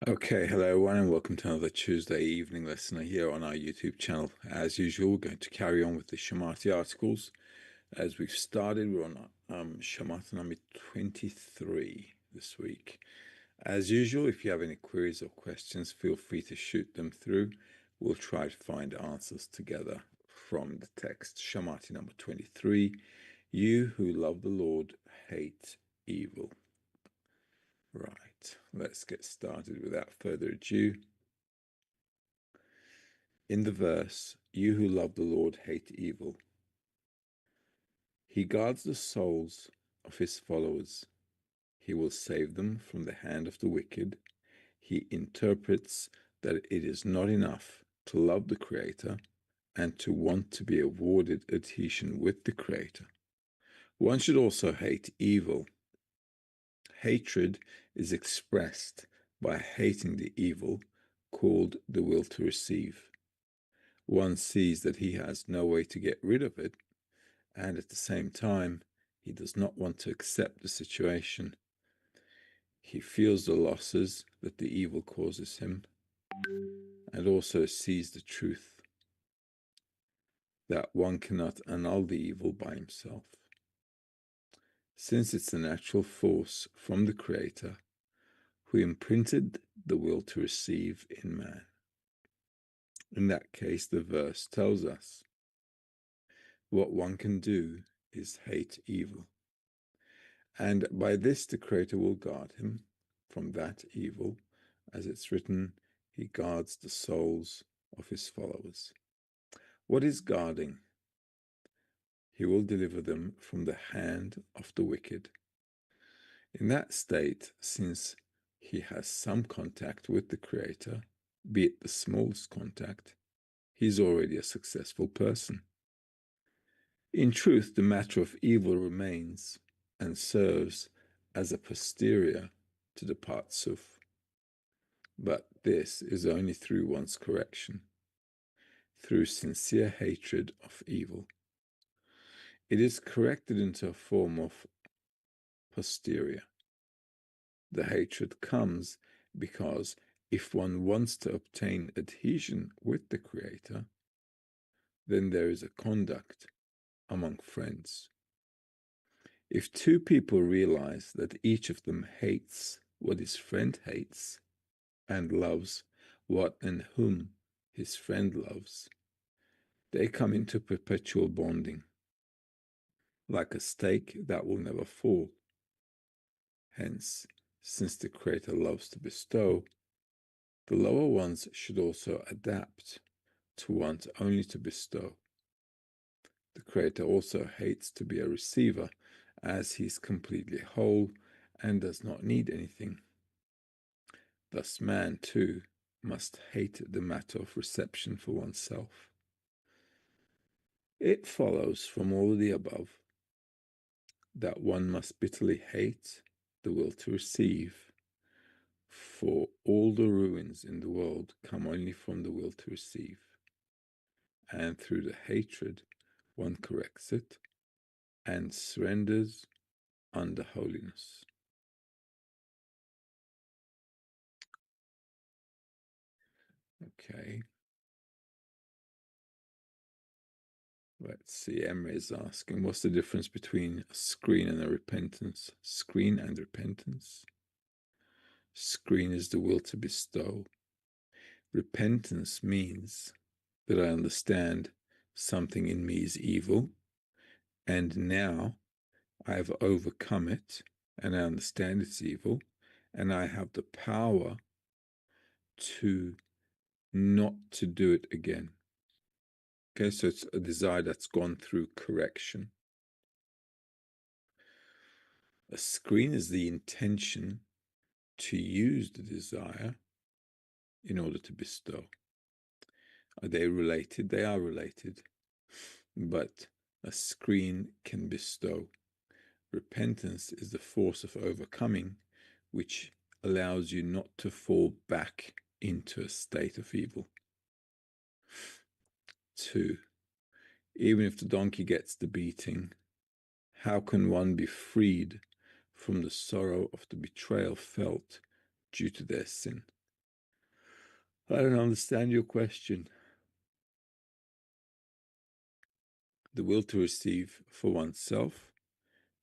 Okay, hello everyone, and welcome to another Tuesday evening listener here on our YouTube channel. As usual, we're going to carry on with the Shamati articles. As we've started, we're on Shamati number 23 this week. As usual, if you have any queries or questions, feel free to shoot them through. We'll try to find answers together from the text. Shamati number 23, you who love the Lord hate evil. Right, let's get started without further ado. In the verse, you who love the Lord hate evil. He guards the souls of his followers. He will save them from the hand of the wicked. He interprets that it is not enough to love the Creator and to want to be awarded adhesion with the Creator. One should also hate evil. Hatred is expressed by hating the evil called the will to receive. One sees that he has no way to get rid of it, and at the same time, he does not want to accept the situation. He feels the losses that the evil causes him, and also sees the truth that one cannot annul the evil by himself, since it's a natural force from the Creator who imprinted the will to receive in man. In that case, the verse tells us what one can do is hate evil, and by this the Creator will guard him from that evil, as it's written, he guards the souls of his followers. What is guarding? He will deliver them from the hand of the wicked. In that state, since he has some contact with the Creator, be it the smallest contact, he's already a successful person. In truth, the matter of evil remains and serves as a posterior to the Partsuf. But this is only through one's correction, through sincere hatred of evil. It is corrected into a form of posterior. The hatred comes because if one wants to obtain adhesion with the Creator, then there is a conduct among friends. If two people realize that each of them hates what his friend hates and loves what and whom his friend loves, they come into perpetual bonding, like a stake that will never fall. Hence, since the Creator loves to bestow, the lower ones should also adapt to want only to bestow. The Creator also hates to be a receiver, as he is completely whole and does not need anything. Thus man, too, must hate the matter of reception for oneself. It follows from all the above that one must bitterly hate the will to receive, for all the ruins in the world come only from the will to receive, and through the hatred one corrects it and surrenders under holiness. Okay. Let's see, Emre is asking, what's the difference between a screen and a repentance? Screen and repentance. Screen is the will to bestow. Repentance means that I understand something in me is evil, and now I have overcome it, and I understand it's evil, and I have the power to not to do it again. Okay, so it's a desire that's gone through correction. A screen is the intention to use the desire in order to bestow. Are they related? They are related, but a screen can bestow. Repentance is the force of overcoming, which allows you not to fall back into a state of evil. 2. Even if the donkey gets the beating, how can one be freed from the sorrow of the betrayal felt due to their sin? I don't understand your question. The will to receive for oneself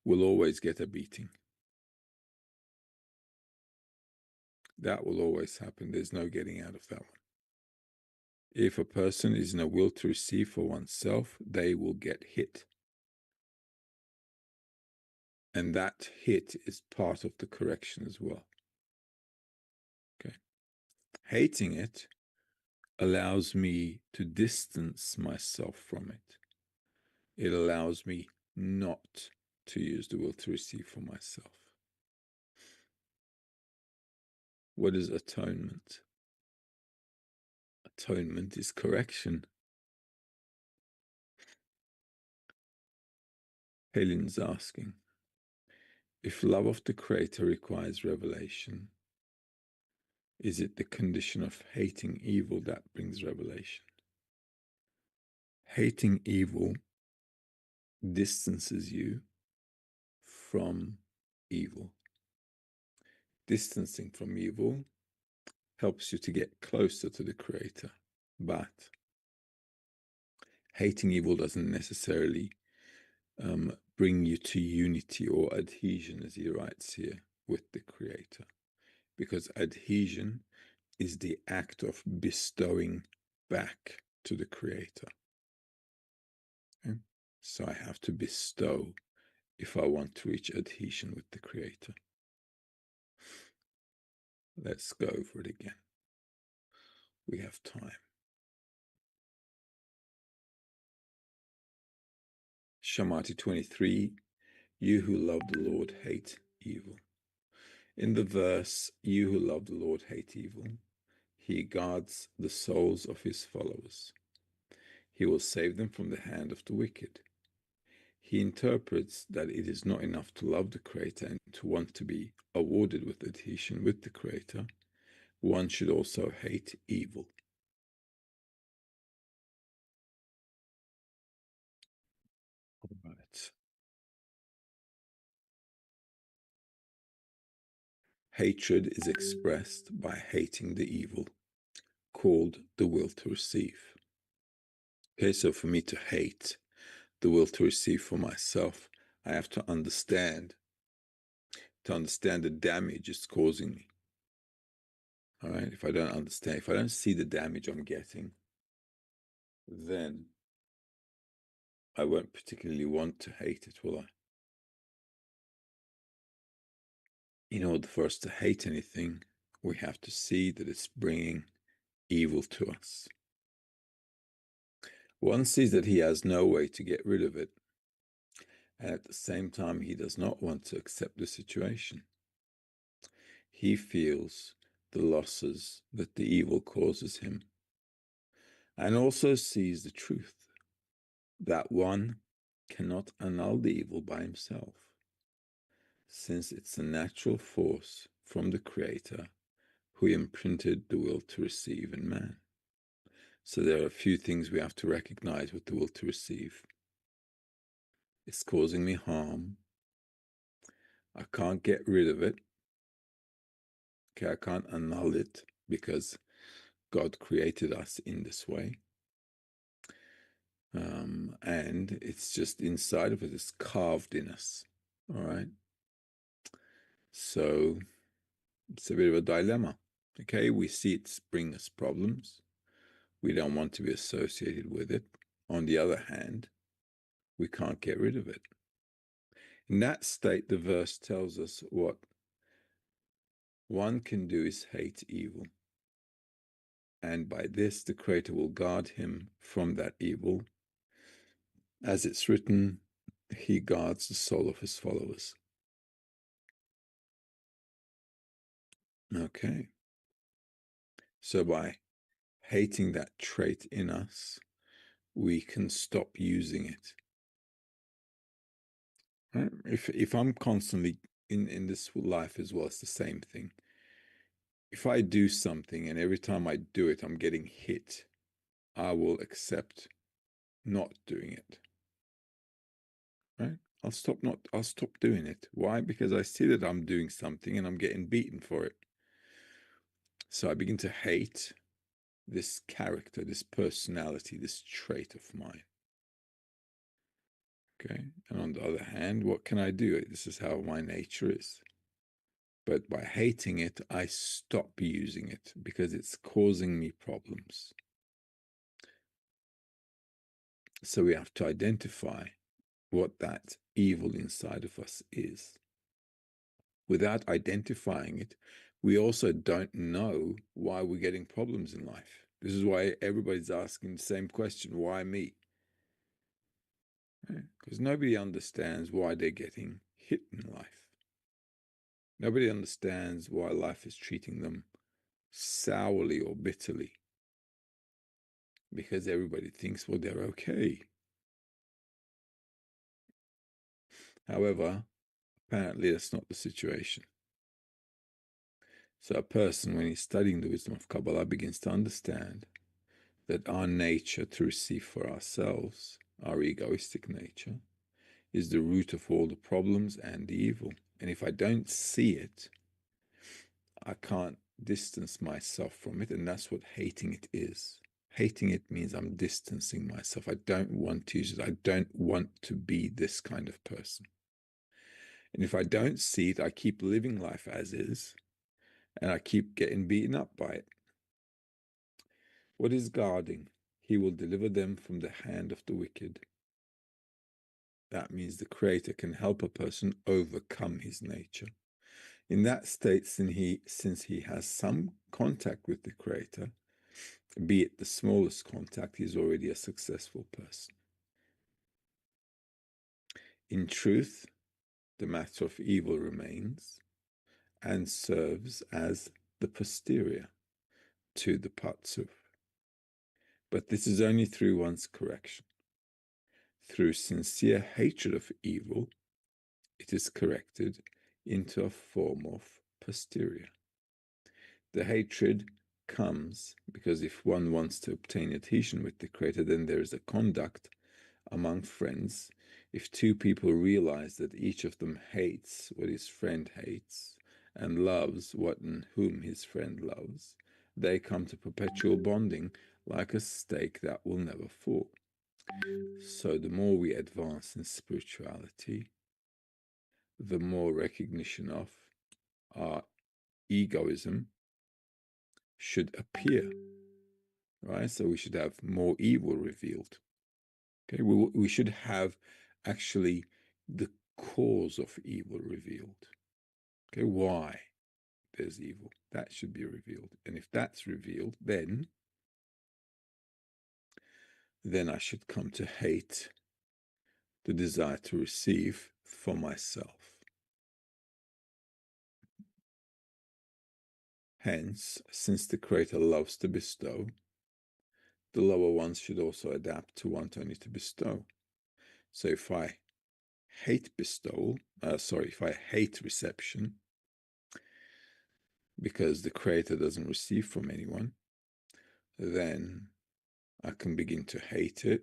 will always get a beating. That will always happen. There's no getting out of that one. If a person is in a will to receive for oneself, they will get hit. And that hit is part of the correction as well. Okay. Hating it allows me to distance myself from it. It allows me not to use the will to receive for myself. What is atonement? Atonement is correction. Helen's asking, if love of the Creator requires revelation, is it the condition of hating evil that brings revelation? Hating evil distances you from evil. Distancing from evil helps you to get closer to the Creator, but hating evil doesn't necessarily bring you to unity or adhesion, as he writes here, with the Creator, because adhesion is the act of bestowing back to the Creator. Okay? So I have to bestow if I want to reach adhesion with the Creator. Let's go over it again. We have time. Shamati 23, you who love the Lord hate evil. In the verse, you who love the Lord hate evil, he guards the souls of his followers. He will save them from the hand of the wicked. He interprets that it is not enough to love the Creator and to want to be awarded with adhesion with the Creator. One should also hate evil. All right. Hatred is expressed by hating the evil, called the will to receive. Okay, so for me to hate the will to receive for myself, I have to understand the damage it's causing me. All right, if I don't understand, if I don't see the damage I'm getting, then I won't particularly want to hate it, will I? In order for us to hate anything, we have to see that it's bringing evil to us. One sees that he has no way to get rid of it, and at the same time, he does not want to accept the situation. He feels the losses that the evil causes him, and also sees the truth that one cannot annul the evil by himself, since it's a natural force from the Creator who imprinted the will to receive in man. So there are a few things we have to recognize with the will to receive. It's causing me harm. I can't get rid of it. Okay, I can't annul it because God created us in this way. And it's just inside of it, it's carved in us. All right. So it's a bit of a dilemma. Okay, we see it's bring us problems. We don't want to be associated with it. On the other hand, we can't get rid of it. In that state, the verse tells us what one can do is hate evil. And by this, the Creator will guard him from that evil. As it's written, he guards the soul of his followers. Okay. So by hating that trait in us, we can stop using it. Right? If I'm constantly in this life as well, it's the same thing. If I do something and every time I do it, I'm getting hit, I will accept not doing it. Right? I'll stop doing it. Why? Because I see that I'm doing something and I'm getting beaten for it. So I begin to hate this character, this personality, this trait of mine. Okay. And on the other hand, what can I do? This is how my nature is. But by hating it, I stop using it because it's causing me problems. So we have to identify what that evil inside of us is. Without identifying it, we also don't know why we're getting problems in life. This is why everybody's asking the same question, why me? Because nobody understands why they're getting hit in life. Nobody understands why life is treating them sourly or bitterly. Because everybody thinks, well, they're okay. However, apparently that's not the situation. So a person, when he's studying the wisdom of Kabbalah, begins to understand that our nature to receive for ourselves, our egoistic nature, is the root of all the problems and the evil. And if I don't see it, I can't distance myself from it, and that's what hating it is. Hating it means I'm distancing myself. I don't want to use it. I don't want to be this kind of person. And if I don't see it, I keep living life as is, and I keep getting beaten up by it. What is guarding? He will deliver them from the hand of the wicked. That means the Creator can help a person overcome his nature. In that state, since he has some contact with the Creator, be it the smallest contact, he's already a successful person. In truth, the matter of evil remains and serves as the posterior to the Patsuf. But this is only through one's correction. Through sincere hatred of evil, it is corrected into a form of posterior. The hatred comes because if one wants to obtain adhesion with the Creator, then there is a conduct among friends. If two people realize that each of them hates what his friend hates and loves what and whom his friend loves, they come to perpetual bonding like a stake that will never fall. So the more we advance in spirituality, the more recognition of our egoism should appear, right? So we should have more evil revealed. Okay, we should have actually the cause of evil revealed. Okay, why there's evil, that should be revealed. And if that's revealed, then I should come to hate the desire to receive for myself. Hence, since the Creator loves to bestow, the lower ones should also adapt to want only to bestow. So if I hate if I hate reception because the Creator doesn't receive from anyone, then I can begin to hate it,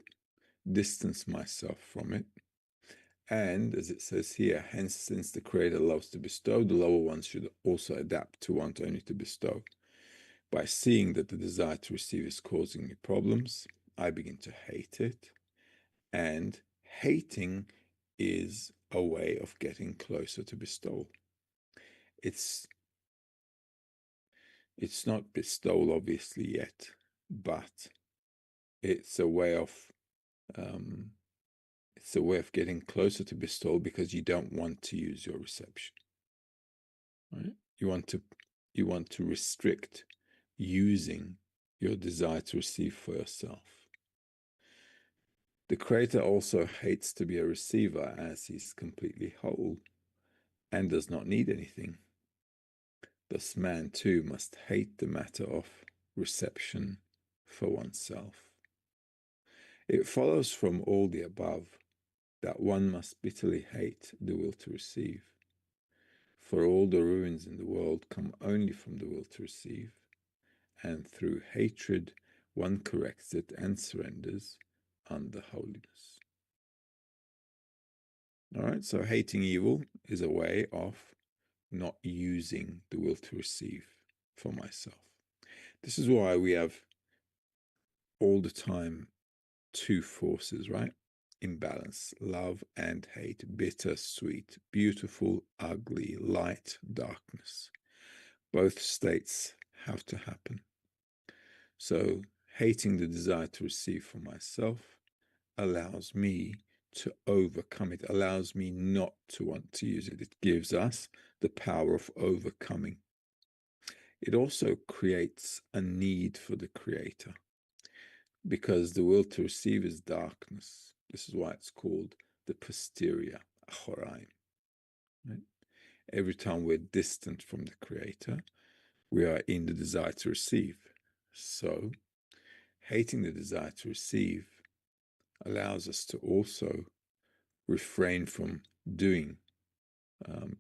distance myself from it. And as it says here, hence, since the Creator loves to bestow, the lower ones should also adapt to want only to bestow. By seeing that the desire to receive is causing me problems, I begin to hate it. And hating is a way of getting closer to bestowal. It's not bestowal, obviously, yet, but it's a way of getting closer to bestowal because you don't want to use your reception. Right? You want to restrict using your desire to receive for yourself. The Creator also hates to be a receiver, as he's completely whole and does not need anything. Thus man too must hate the matter of reception for oneself. It follows from all the above that one must bitterly hate the will to receive. For all the ruins in the world come only from the will to receive, and through hatred one corrects it and surrenders under holiness. All right, so hating evil is a way of not using the will to receive for myself. This is why we have all the time two forces, right? Imbalance, love and hate, bitter, sweet, beautiful, ugly, light, darkness. Both states have to happen. So hating the desire to receive for myself allows me to overcome it, allows me not to want to use it. It gives us the power of overcoming. It also creates a need for the Creator because the will to receive is darkness. This is why it's called the posterior, achoraim. Right? Every time we're distant from the Creator, we are in the desire to receive. So, hating the desire to receive allows us to also refrain from doing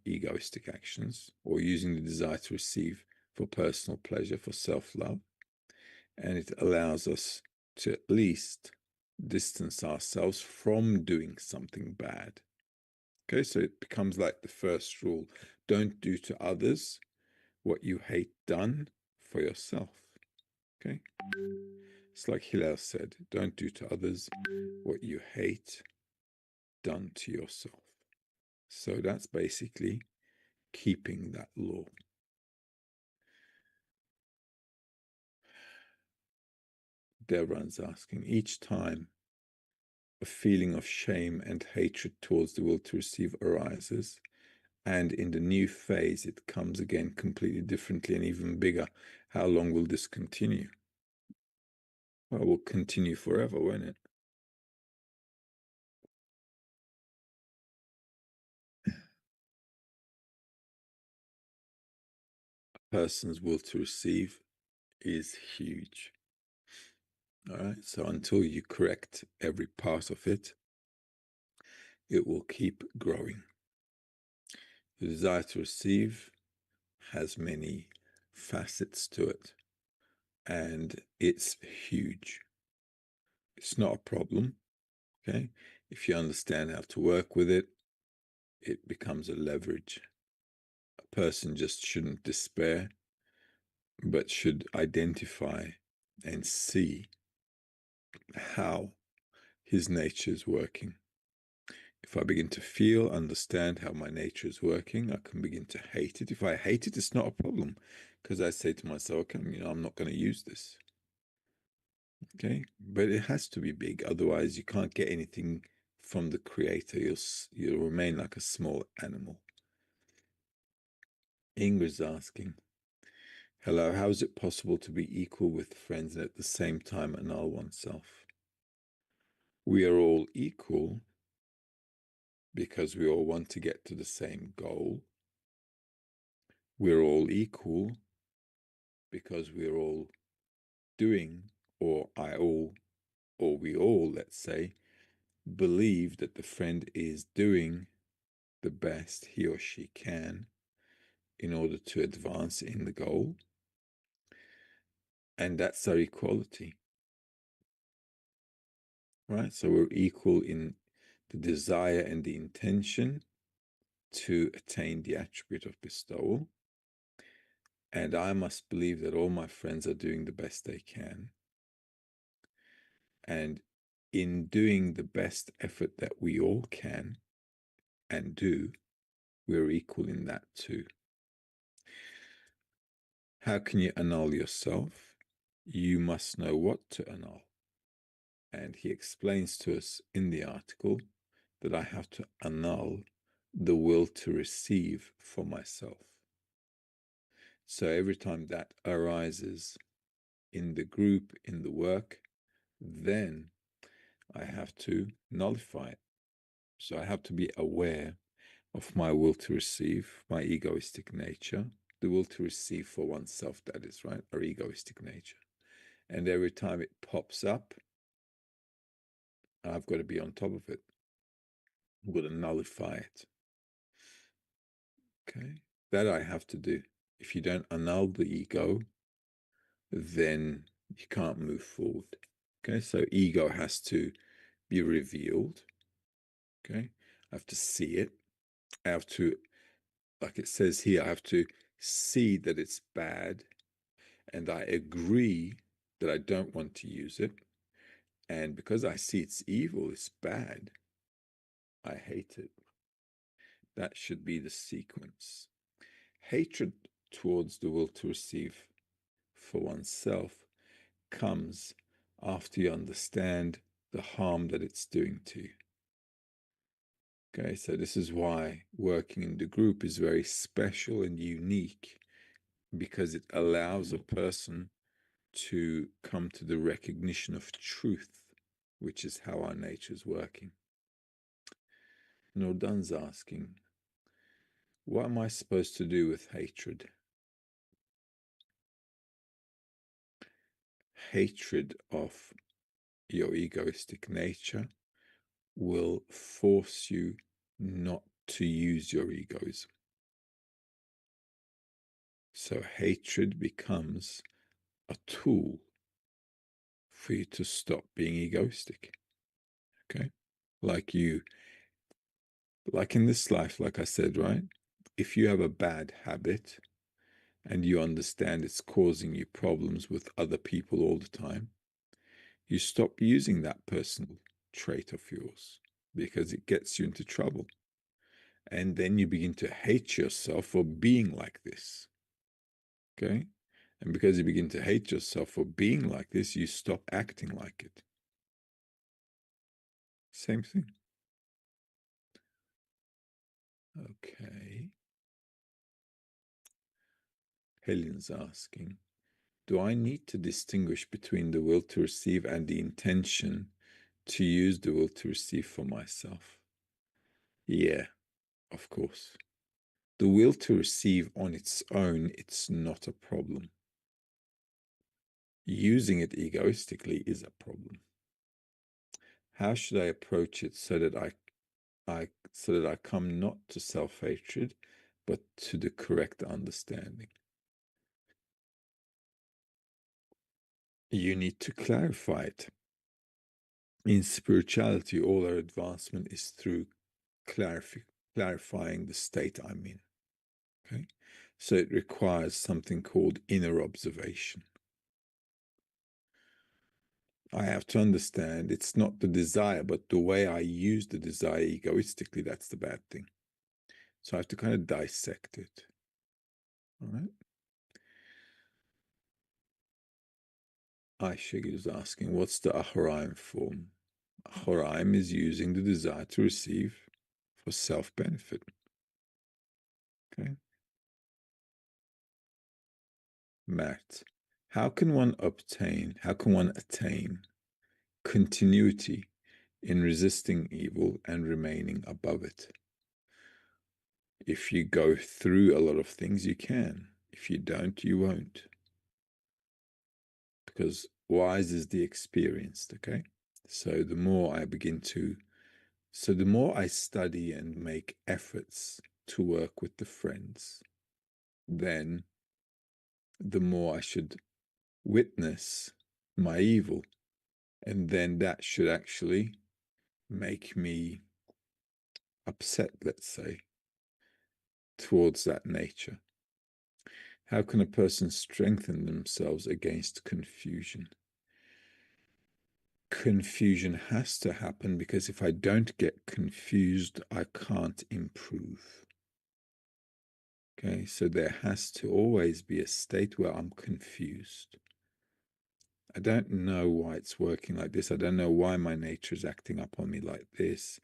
egoistic actions or using the desire to receive for personal pleasure, for self-love. And it allows us to at least distance ourselves from doing something bad. Okay, so it becomes like the first rule. Don't do to others what you hate done for yourself. Okay? It's like Hillel said, don't do to others what you hate done to yourself. So that's basically keeping that law. Devran's asking, each time a feeling of shame and hatred towards the will to receive arises, and in the new phase it comes again completely differently and even bigger, how long will this continue? Well, it will continue forever, won't it? A person's will to receive is huge. All right, so until you correct every part of it, it will keep growing. The desire to receive has many facets to it, and it's huge. It's not a problem, okay? If you understand how to work with it, it becomes a leverage. A person just shouldn't despair, but should identify and see how his nature is working. If I begin to feel, understand how my nature is working, I can begin to hate it. If I hate it, it's not a problem, because I say to myself, okay, I'm not going to use this. Okay, but it has to be big, otherwise you can't get anything from the creator. You'll remain like a small animal. Ingrid's asking, hello, how is it possible to be equal with friends and at the same time annul oneself? We are all equal because we all want to get to the same goal. We're all equal because we're all doing, or we all, let's say, believe that the friend is doing the best he or she can in order to advance in the goal. And that's our equality. Right? So we're equal in the desire and the intention to attain the attribute of bestowal. And I must believe that all my friends are doing the best they can. And in doing the best effort that we all can and do, we're equal in that too. How can you annul yourself? You must know what to annul. And he explains to us in the article that I have to annul the will to receive for myself. So every time that arises in the group, in the work, then I have to nullify it. So I have to be aware of my will to receive, my egoistic nature, the will to receive for oneself, that is, right, our egoistic nature. And every time it pops up, I've got to be on top of it. I'm going to nullify it. Okay, that I have to do. If you don't annul the ego, then you can't move forward. Okay, so ego has to be revealed. Okay, I have to see it. I have to, like it says here, I have to see that it's bad, and I agree that I don't want to use it. And because I see it's evil, it's bad, I hate it. That should be the sequence. Hatred towards the will to receive for oneself comes after you understand the harm that it's doing to you. Okay, so this is why working in the group is very special and unique, because it allows a person to come to the recognition of truth, which is how our nature is working. Nordan's asking, what am I supposed to do with hatred? Hatred of your egoistic nature will force you not to use your egoism. So hatred becomes a tool for you to stop being egoistic. Okay? Like in this life, like I said, right? If you have a bad habit and you understand it's causing you problems with other people all the time, you stop using that personal trait of yours because it gets you into trouble. And then you begin to hate yourself for being like this. Okay? And because you begin to hate yourself for being like this, you stop acting like it. Same thing. Okay. Helen's asking, do I need to distinguish between the will to receive and the intention to use the will to receive for myself? Yeah, of course. The will to receive on its own, it's not a problem. Using it egoistically is a problem. How should I approach it so that I come not to self-hatred, but to the correct understanding? You need to clarify it. In spirituality, all our advancement is through clarifying the state I'm in. Okay? So it requires something called inner observation. I have to understand it's not the desire, but the way I use the desire egoistically, that's the bad thing. So I have to kind of dissect it. All right? Aishig is asking, what's the Aharaim form? Aharaim is using the desire to receive for self-benefit. Okay? Matt, how can one attain continuity in resisting evil and remaining above it? If you go through a lot of things, you can. If you don't, you won't. Because wise is the experienced, okay? So the more I study and make efforts to work with the friends, then the more I should witness my evil. And then that should actually make me upset, let's say, towards that nature. How can a person strengthen themselves against confusion? Confusion has to happen because if I don't get confused, I can't improve. Okay, so there has to always be a state where I'm confused. I don't know why it's working like this. I don't know why my nature is acting up on me like this.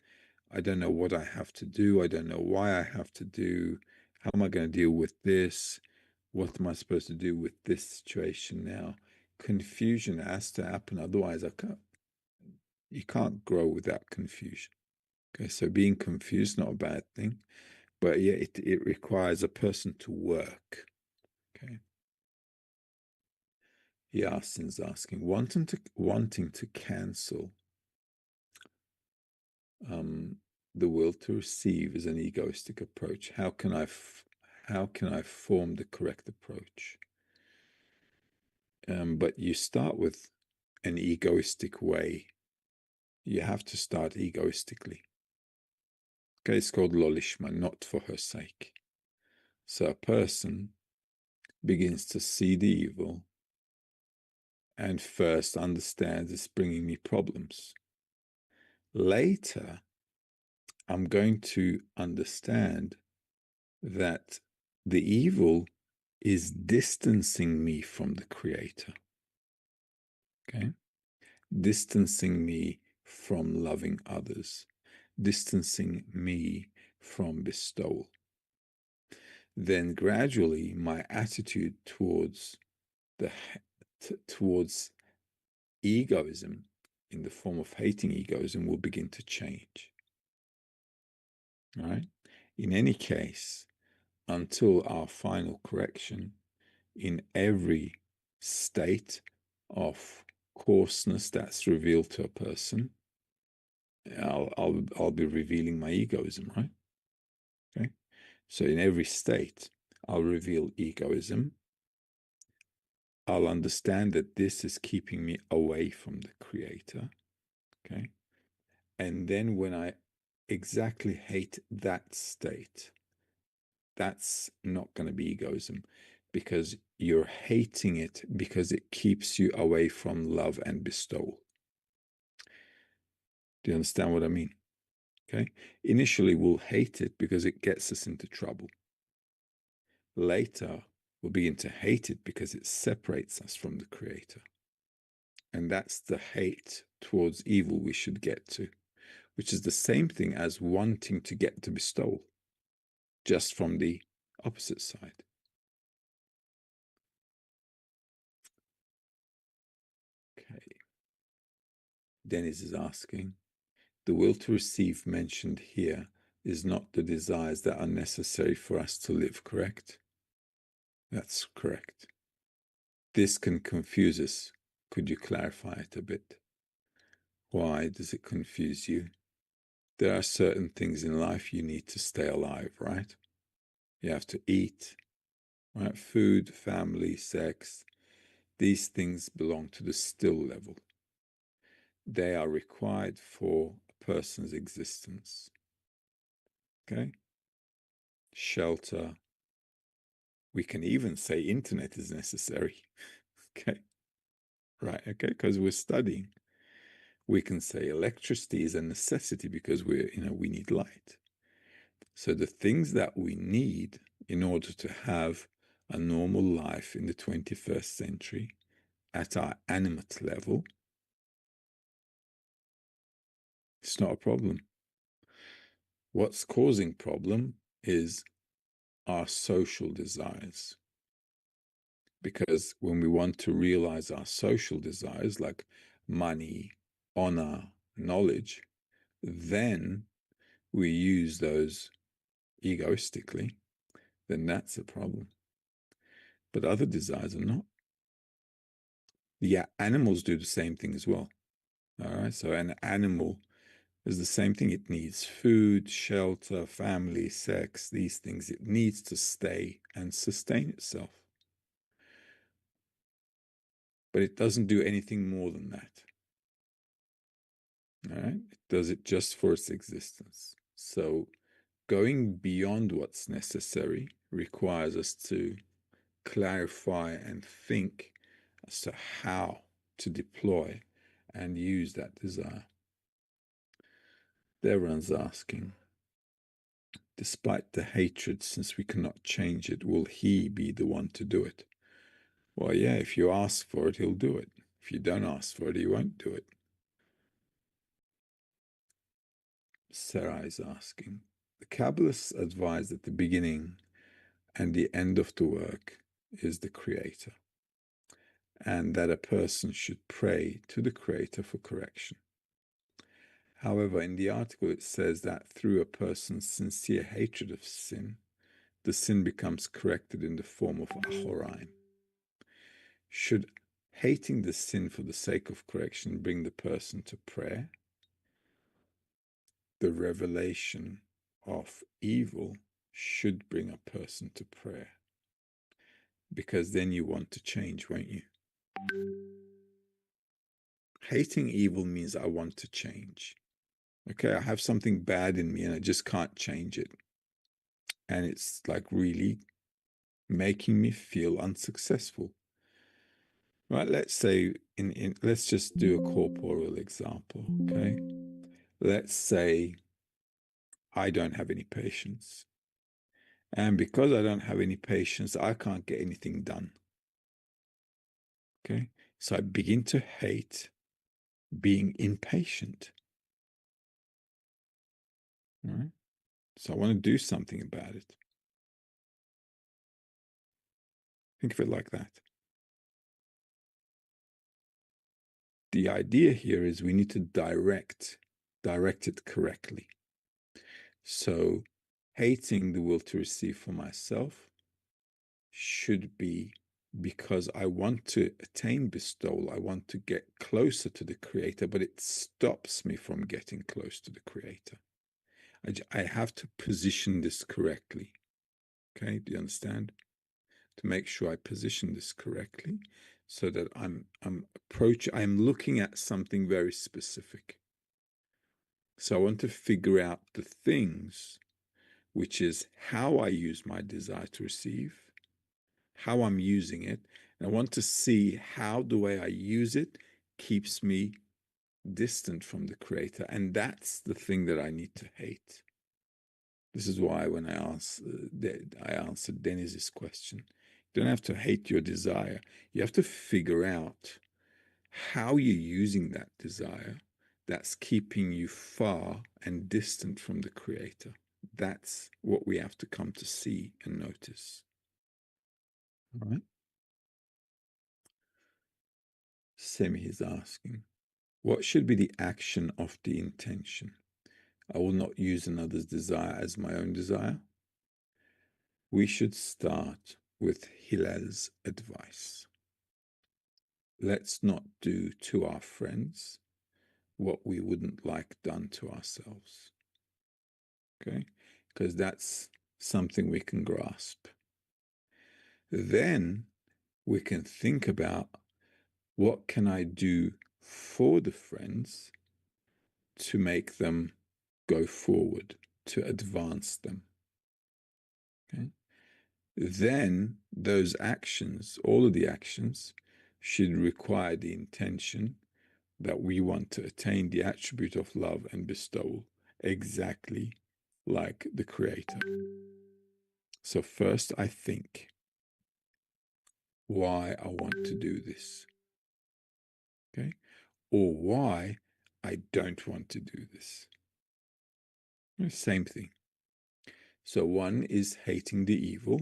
I don't know what I have to do. I don't know why I have to do. How am I going to deal with this? What am I supposed to do with this situation now? Confusion has to happen. Otherwise, you can't grow without confusion. Okay, so being confused, not a bad thing. But yeah, it requires a person to work. Okay. Yasin's asking, wanting to cancel the will to receive is an egoistic approach. How can I form the correct approach? But you start with an egoistic way. You have to start egoistically. Okay, it's called lolishma, not for her sake. So a person begins to see the evil and first understands it's bringing me problems. Later, I'm going to understand that the evil is distancing me from the Creator. Okay? Distancing me from loving others, distancing me from bestowal. Then gradually my attitude towards egoism in the form of hating egoism will begin to change. All right? In any case, until our final correction, in every state of coarseness that's revealed to a person, I'll be revealing my egoism, right? Okay? So in every state, I'll reveal egoism. I'll understand that this is keeping me away from the Creator. Okay? And then when I exactly hate that state, that's not going to be egoism, because you're hating it because it keeps you away from love and bestowal. Do you understand what I mean? Okay. Initially, we'll hate it because it gets us into trouble. Later, we'll begin to hate it because it separates us from the Creator. And that's the hate towards evil we should get to, which is the same thing as wanting to get to bestowal, just from the opposite side. Okay. Dennis is asking, the will to receive mentioned here is not the desires that are necessary for us to live, correct? That's correct. This can confuse us. Could you clarify it a bit? Why does it confuse you? There are certain things in life you need to stay alive, right? You have to eat, right? Food, family, sex. These things belong to the still level. They are required for a person's existence. Okay? Shelter. We can even say internet is necessary. Okay? Right, okay, because we're studying. We can say electricity is a necessity because we need light. So the things that we need in order to have a normal life in the 21st century at our animate level, it's not a problem. What's causing problem is our social desires. Because when we want to realize our social desires, like money, honor, knowledge, then we use those egoistically, then that's a problem. But other desires are not. Yeah, animals do the same thing as well. All right, so an animal is the same thing. It needs food, shelter, family, sex, these things. It needs to stay and sustain itself. But it doesn't do anything more than that. All right, it does it just for its existence. So going beyond what's necessary requires us to clarify and think as to how to deploy and use that desire. Everyone's asking, despite the hatred, since we cannot change it, will he be the one to do it? Well, yeah, if you ask for it, he'll do it. If you don't ask for it, he won't do it. Sarah is asking, the Kabbalists advise that the beginning and the end of the work is the Creator, and that a person should pray to the Creator for correction. However, in the article it says that through a person's sincere hatred of sin, the sin becomes corrected in the form of ahoraim. Should hating the sin for the sake of correction bring the person to prayer? The revelation of evil should bring a person to prayer, because then you want to change, won't you? Hating evil means I want to change. Okay, I have something bad in me and I just can't change it. And it's like really making me feel unsuccessful. Right, let's say let's just do a corporeal example, okay? Let's say I don't have any patience. And because I don't have any patience, I can't get anything done. Okay? So I begin to hate being impatient. Right? So I want to do something about it. Think of it like that. The idea here is we need to direct it correctly. So hating the will to receive for myself should be because I want to attain bestowal. I want to get closer to the Creator, but it stops me from getting close to the Creator. I have to position this correctly. Okay, do you understand? To make sure I position this correctly so that I'm looking at something very specific. So I want to figure out the things, which is how I use my desire to receive, how I'm using it. And I want to see how the way I use it keeps me distant from the Creator. And that's the thing that I need to hate. This is why when I answered Dennis's question, you don't have to hate your desire. You have to figure out how you're using that desire that's keeping you far and distant from the Creator. That's what we have to come to see and notice. All right? Semi is asking, what should be the action of the intention? I will not use another's desire as my own desire. We should start with Hillel's advice. Let's not do to our friends what we wouldn't like done to ourselves. Okay? Because that's something we can grasp. Then we can think about what can I do for the friends to make them go forward, to advance them. Okay? Then those actions, all of the actions, should require the intention that we want to attain the attribute of love and bestowal exactly like the Creator. So first I think why I want to do this, okay? Or why I don't want to do this. Same thing. So one is hating the evil,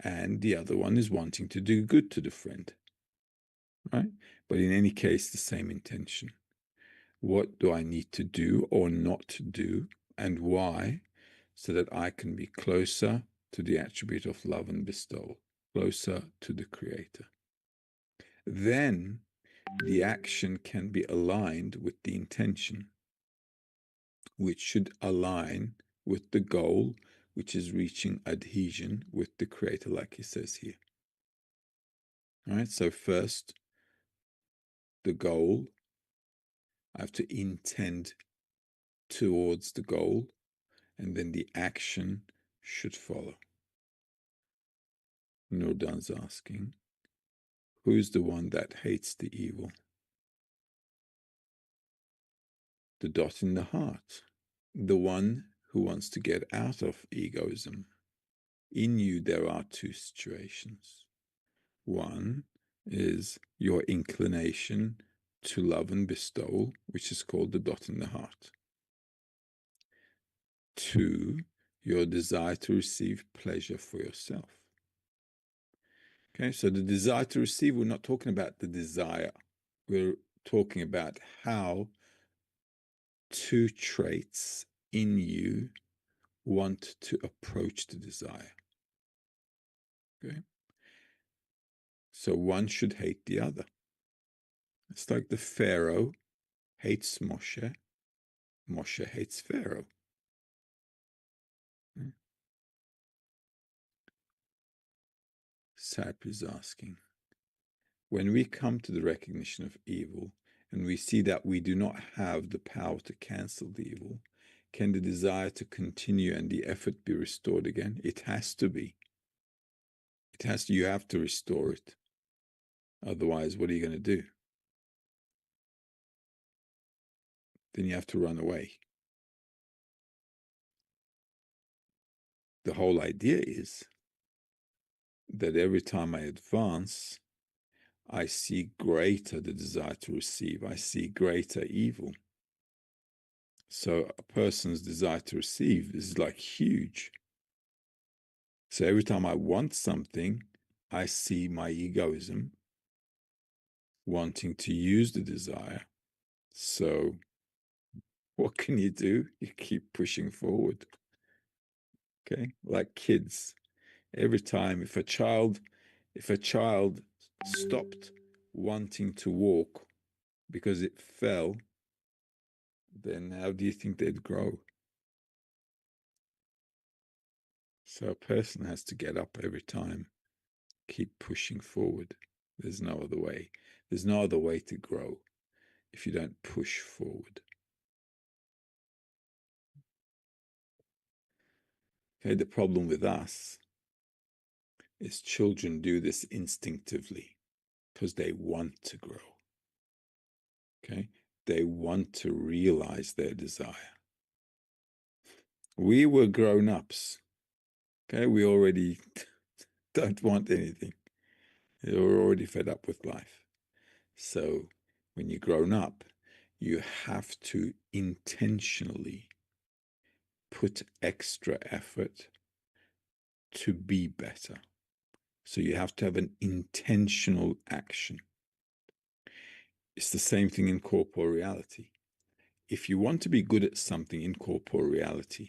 and the other one is wanting to do good to the friend, right? But in any case, the same intention. What do I need to do or not do, and why, so that I can be closer to the attribute of love and bestowal, closer to the Creator? Then the action can be aligned with the intention, which should align with the goal, which is reaching adhesion with the Creator, like he says here. All right, so first, the goal, I have to intend towards the goal, and then the action should follow. Nurdan's asking, who's the one that hates the evil? The dot in the heart, the one who wants to get out of egoism. In you, there are two situations. One is your inclination to love and bestow, which is called the dot in the heart. Two, your desire to receive pleasure for yourself. Okay, so the desire to receive, we're not talking about the desire. We're talking about how two traits in you want to approach the desire. Okay? So one should hate the other. It's like the Pharaoh hates Moshe. Moshe hates Pharaoh. Sap is asking, when we come to the recognition of evil and we see that we do not have the power to cancel the evil, can the desire to continue and the effort be restored again? It has to be. It has to, you have to restore it. Otherwise, what are you going to do? Then you have to run away. The whole idea is that every time I advance, I see greater the desire to receive. I see greater evil. So a person's desire to receive is like huge. So every time I want something, I see my egoism wanting to use the desire. So what can you do? You keep pushing forward. Okay, like kids. Every time if a child stopped wanting to walk because it fell, then how do you think they'd grow? So a person has to get up every time, keep pushing forward. There's no other way. There's no other way to grow if you don't push forward. Okay, the problem with us is children do this instinctively because they want to grow. Okay, they want to realize their desire. We were grown-ups. Okay, we already don't want anything. We're already fed up with life. So when you're grown up, you have to intentionally put extra effort to be better. So you have to have an intentional action. It's the same thing in corporeality. If you want to be good at something in corporeality,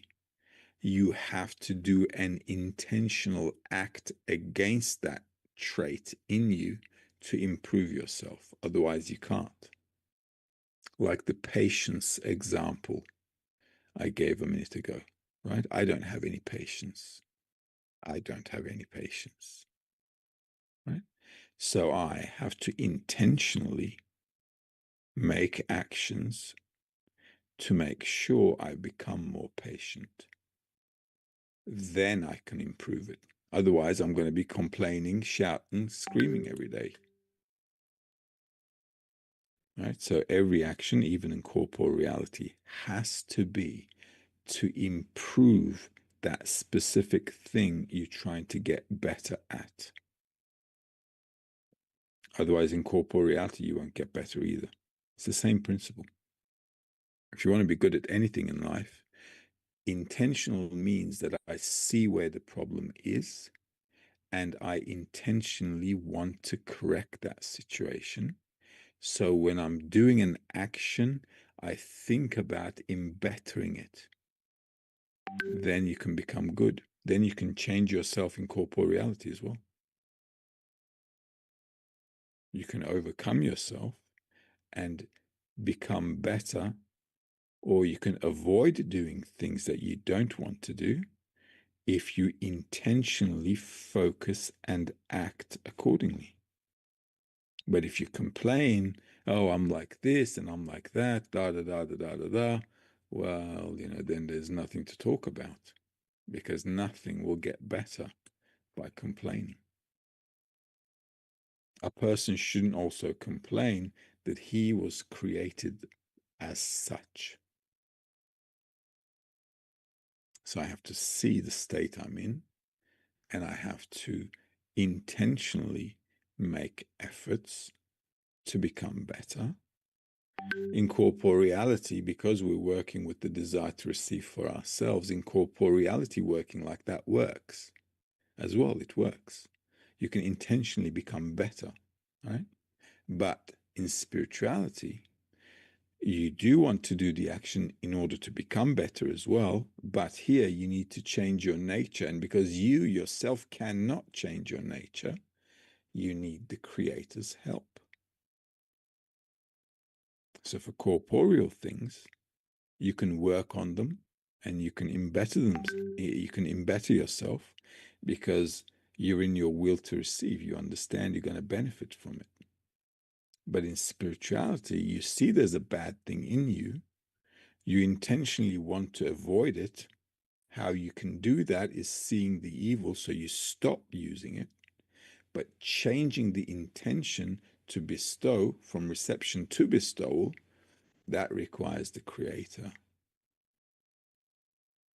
you have to do an intentional act against that trait in you to improve yourself. Otherwise, you can't. Like the patience example I gave a minute ago, right? I don't have any patience. I don't have any patience, right? So I have to intentionally make actions to make sure I become more patient. Then I can improve it. Otherwise, I'm going to be complaining, shouting, screaming every day. Right? So every action, even in corporeality, has to be to improve that specific thing you're trying to get better at. Otherwise, in corporeality, you won't get better either. It's the same principle. If you want to be good at anything in life, intentional means that I see where the problem is and I intentionally want to correct that situation. So when I'm doing an action, I think about bettering it. Then you can become good. Then you can change yourself in corporeality as well. You can overcome yourself and become better, or you can avoid doing things that you don't want to do if you intentionally focus and act accordingly. But if you complain, oh, I'm like this and I'm like that, da da da da da da da, well, then there's nothing to talk about because nothing will get better by complaining. A person shouldn't also complain that he was created as such. So I have to see the state I'm in, and I have to intentionally make efforts to become better. In corporeality, because we're working with the desire to receive for ourselves, in corporeality, working like that works as well. It works. You can intentionally become better, right? But in spirituality, you do want to do the action in order to become better as well. But here you need to change your nature. And because you yourself cannot change your nature, you need the Creator's help. So for corporeal things, you can work on them and you can embetter them. You can embetter yourself because you're in your will to receive. You understand you're going to benefit from it. But in spirituality, you see there's a bad thing in you. You intentionally want to avoid it. How you can do that is seeing the evil, so you stop using it, but changing the intention to bestow from reception to bestowal, that requires the Creator.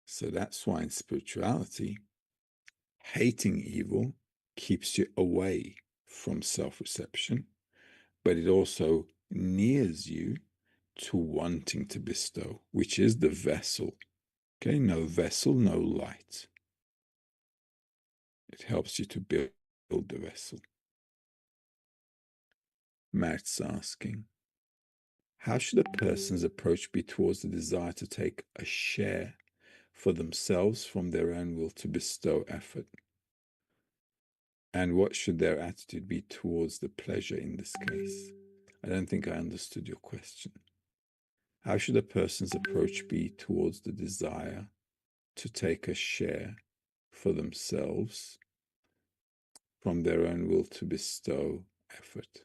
So that's why in spirituality, hating evil keeps you away from self-reception, but it also nears you to wanting to bestow, which is the vessel. Okay, no vessel, no light. It helps you to build the vessel. Matt's asking, how should a person's approach be towards the desire to take a share for themselves from their own will to bestow effort? And what should their attitude be towards the pleasure in this case? I don't think I understood your question. How should a person's approach be towards the desire to take a share for themselves from their own will to bestow effort?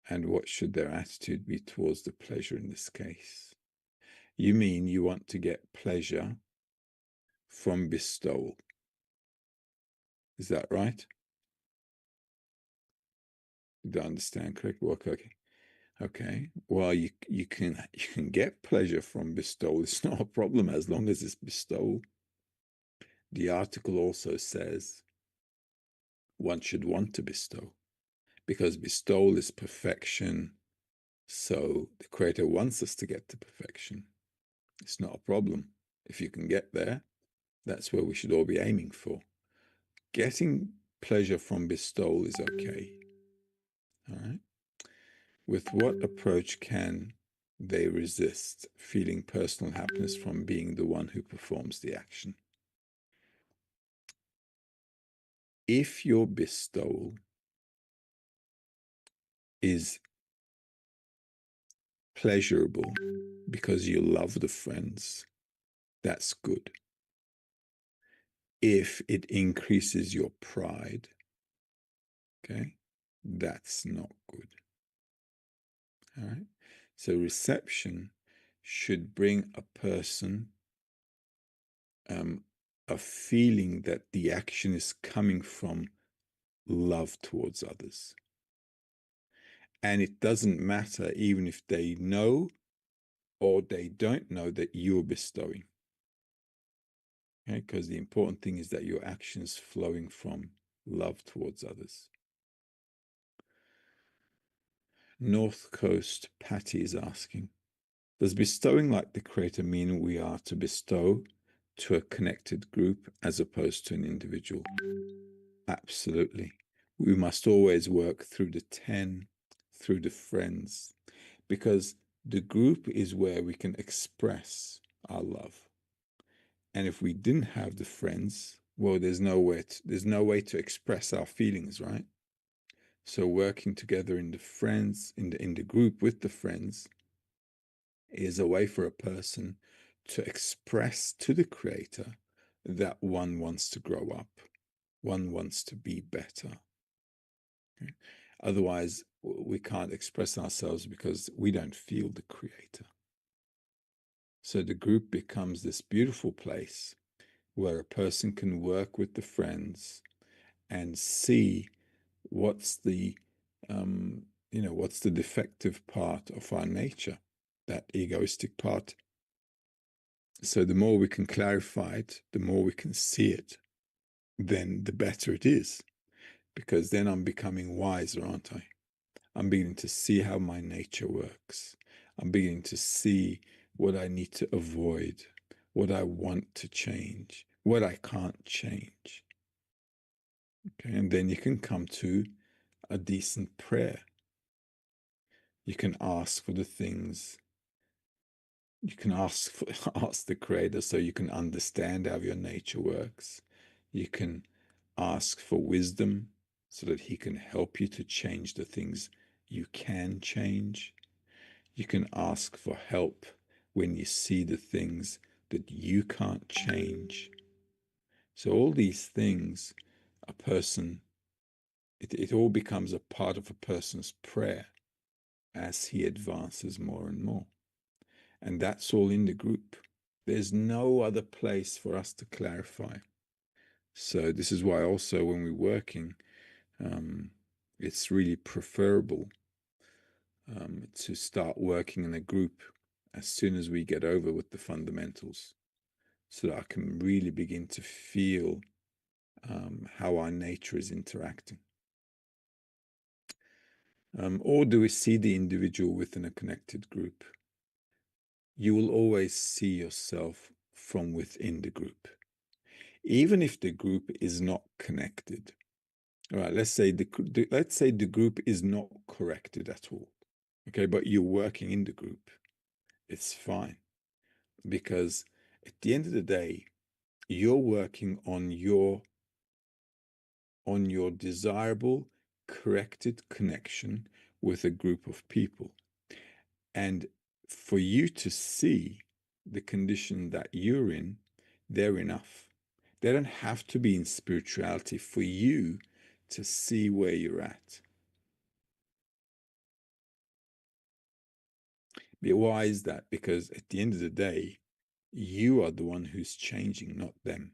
And what should their attitude be towards the pleasure in this case? You mean you want to get pleasure from bestowal? Is that right? Did I understand correctly? Okay. Well, you can get pleasure from bestowal. It's not a problem as long as it's bestowal. The article also says one should want to bestow, because bestowal is perfection. So the Creator wants us to get to perfection. It's not a problem. If you can get there, that's where we should all be aiming for. Getting pleasure from bestowal is okay. All right. With what approach can they resist feeling personal happiness from being the one who performs the action? If your bestowal is pleasurable because you love the friends, that's good. If it increases your pride, okay, that's not good. All right. So reception should bring a person a feeling that the action is coming from love towards others. And it doesn't matter even if they know or they don't know that you're bestowing. Okay? Because the important thing is that your action is flowing from love towards others. North Coast Patty is asking, does bestowing like the Creator mean we are to bestow to a connected group as opposed to an individual? Absolutely. We must always work through the 10, through the friends, because the group is where we can express our love. And if we didn't have the friends, well, there's no way to express our feelings, right? So working together in the friends, in the group with the friends, is a way for a person to express to the Creator that one wants to grow up, one wants to be better. Okay? Otherwise, we can't express ourselves because we don't feel the Creator. So the group becomes this beautiful place where a person can work with the friends and see what's the what's the defective part of our nature, that egoistic part. So the more we can clarify it, the more we can see it, then the better it is, because then I'm becoming wiser, aren't I? I'm beginning to see how my nature works. I'm beginning to see what I need to avoid, what I want to change, what I can't change. Okay, and then you can come to a decent prayer. You can ask for the things. You can ask the Creator so you can understand how your nature works. You can ask for wisdom so that He can help you to change the things you can change. You can ask for help when you see the things that you can't change. So all these things, it all becomes a part of a person's prayer as he advances more and more. And that's all in the group. There's no other place for us to clarify. So this is why also when we're working, it's really preferable to start working in a group as soon as we get over with the fundamentals, so that I can really begin to feel how our nature is interacting. Or do we see the individual within a connected group? You will always see yourself from within the group. Even if the group is not connected. All right, let's say the group is not corrected at all. Okay, but you're working in the group. It's fine, because at the end of the day, you're working on your desirable corrected connection with a group of people. And for you to see the condition that you're in, they're enough. They don't have to be in spirituality for you to see where you're at. But why is that? Because at the end of the day, you are the one who's changing, not them.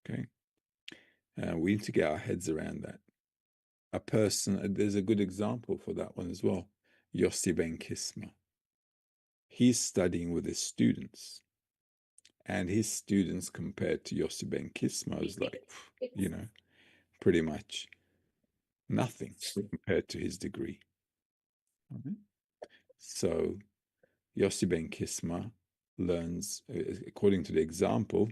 Okay? We need to get our heads around that. A person, there's a good example for that one as well. Yossi Ben Kisma. He's studying with his students, and his students compared to Yossi Ben Kisma is like, pretty much nothing compared to his degree. Okay? So Yossi Ben Kisma learns, according to the example,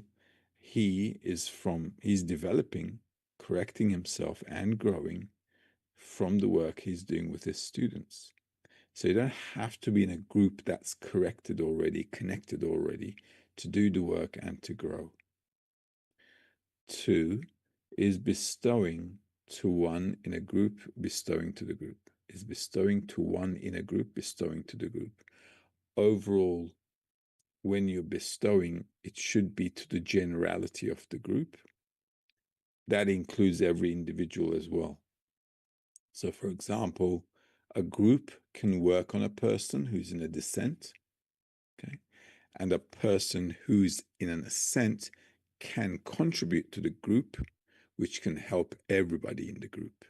he's developing, correcting himself and growing from the work he's doing with his students. So you don't have to be in a group that's corrected already, connected already, to do the work and to grow. 2 is bestowing to one in a group, bestowing to the group. Is bestowing to one in a group, bestowing to the group. Overall, when you're bestowing, it should be to the generality of the group. That includes every individual as well. So, for example, a group can work on a person who's in a descent, okay? And a person who's in an ascent can contribute to the group, which can help everybody in the group.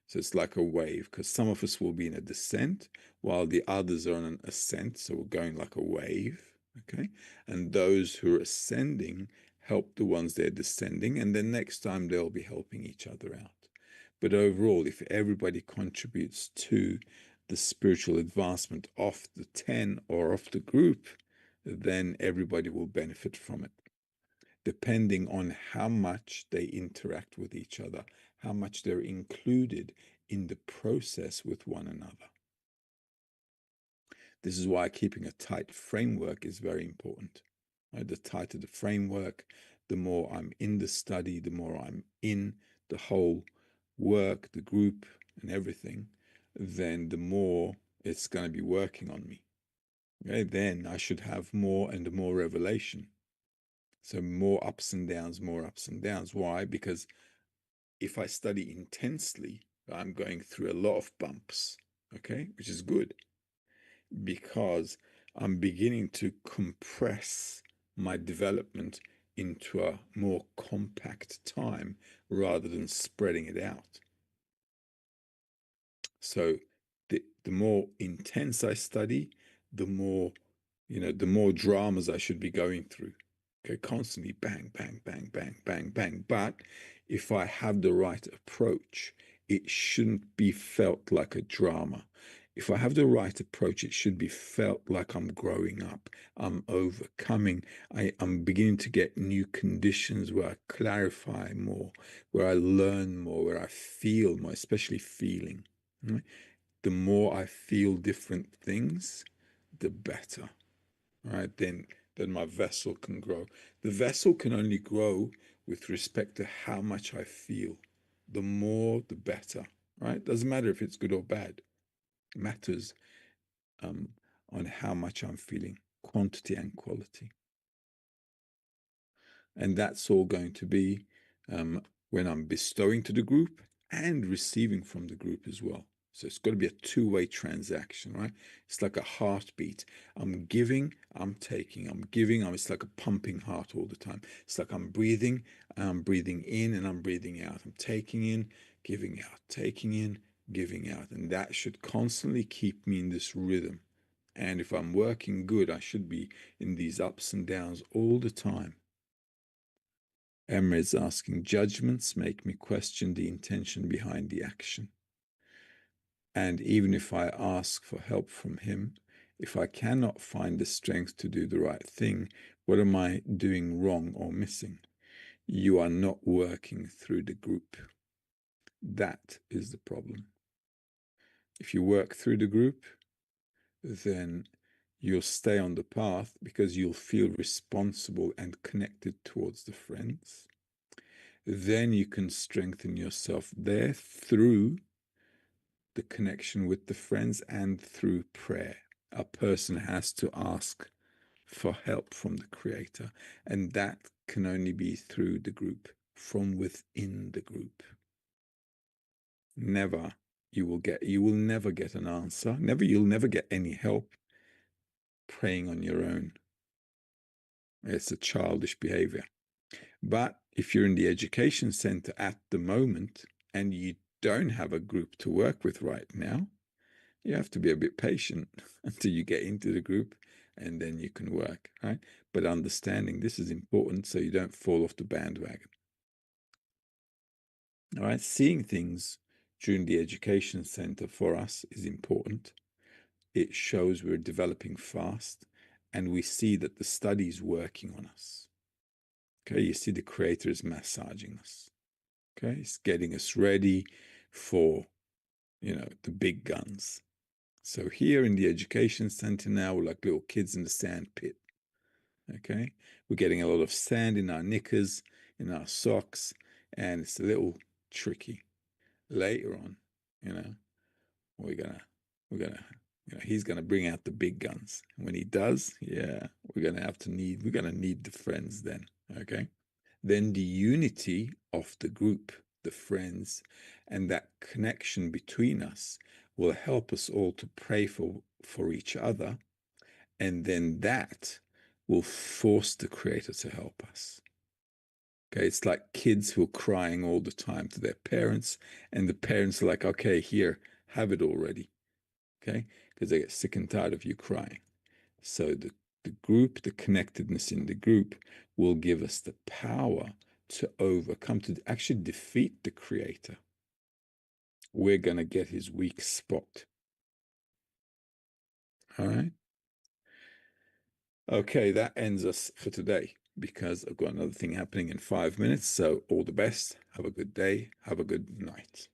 So it's like a wave, because some of us will be in a descent while the others are on an ascent. So we're going like a wave, okay? And those who are ascending help the ones they're descending, and then next time they'll be helping each other out. But overall, if everybody contributes to the spiritual advancement of the 10 or of the group, then everybody will benefit from it, depending on how much they interact with each other, how much they're included in the process with one another. This is why keeping a tight framework is very important. Right? The tighter the framework, the more I'm in the study, the more I'm in the whole work, the group, and everything, then the more it's going to be working on me. Okay? Then I should have more and more revelation. So more ups and downs, more ups and downs. Why? Because if I study intensely, I'm going through a lot of bumps, okay, which is good because I'm beginning to compress my development into a more compact time rather than spreading it out. So the more intense I study, the more dramas I should be going through. Okay, constantly bang, bang, bang, bang, bang, bang. But if I have the right approach, it shouldn't be felt like a drama. If I have the right approach, it should be felt like I'm growing up, I'm overcoming, I'm beginning to get new conditions where I clarify more, where I learn more, where I feel more, especially feeling. Right? The more I feel different things, the better. Right? Then my vessel can grow. The vessel can only grow with respect to how much I feel. The more, the better. Right? Doesn't matter if it's good or bad. It matters on how much I'm feeling, quantity and quality. And that's all going to be when I'm bestowing to the group and receiving from the group as well. So it's got to be a two-way transaction, right? It's like a heartbeat. I'm giving, I'm taking, I'm giving, it's like a pumping heart all the time. It's like I'm breathing in, and I'm breathing out. I'm taking in, giving out, taking in, giving out. And that should constantly keep me in this rhythm. And if I'm working good, I should be in these ups and downs all the time. Emre is asking, judgments make me question the intention behind the action. And even if I ask for help from him, if I cannot find the strength to do the right thing, what am I doing wrong or missing? You are not working through the group. That is the problem. If you work through the group, then you'll stay on the path because you'll feel responsible and connected towards the friends. Then you can strengthen yourself there through the connection with the friends and through prayer. A person has to ask for help from the Creator, and that can only be through the group, from within the group. Never you will never get an answer. You'll never get any help praying on your own. It's a childish behavior. But if you're in the education center at the moment and you don't have a group to work with right now, you have to be a bit patient until you get into the group, and then you can work, right? But understanding this is important so you don't fall off the bandwagon. All right, seeing things during the education center for us is important. It shows we're developing fast, and we see that the study is working on us. Okay, you see the Creator is massaging us. Okay, it's getting us ready for, the big guns. So here in the education center now, we're like little kids in the sand pit. Okay, we're getting a lot of sand in our knickers, in our socks, and it's a little tricky. Later on, we're gonna, he's gonna bring out the big guns. When he does, yeah, we're gonna need the friends then. Okay, then the unity of the group, the friends, and that connection between us will help us all to pray for each other, and then that will force the Creator to help us. Okay, it's like kids who are crying all the time to their parents, and the parents are like, okay, here, have it already. Okay, because they get sick and tired of you crying. So the group, the connectedness in the group will give us the power to overcome, to actually defeat the Creator. We're going to get his weak spot. All right. Okay, that ends us for today because I've got another thing happening in 5 minutes. So all the best. Have a good day. Have a good night.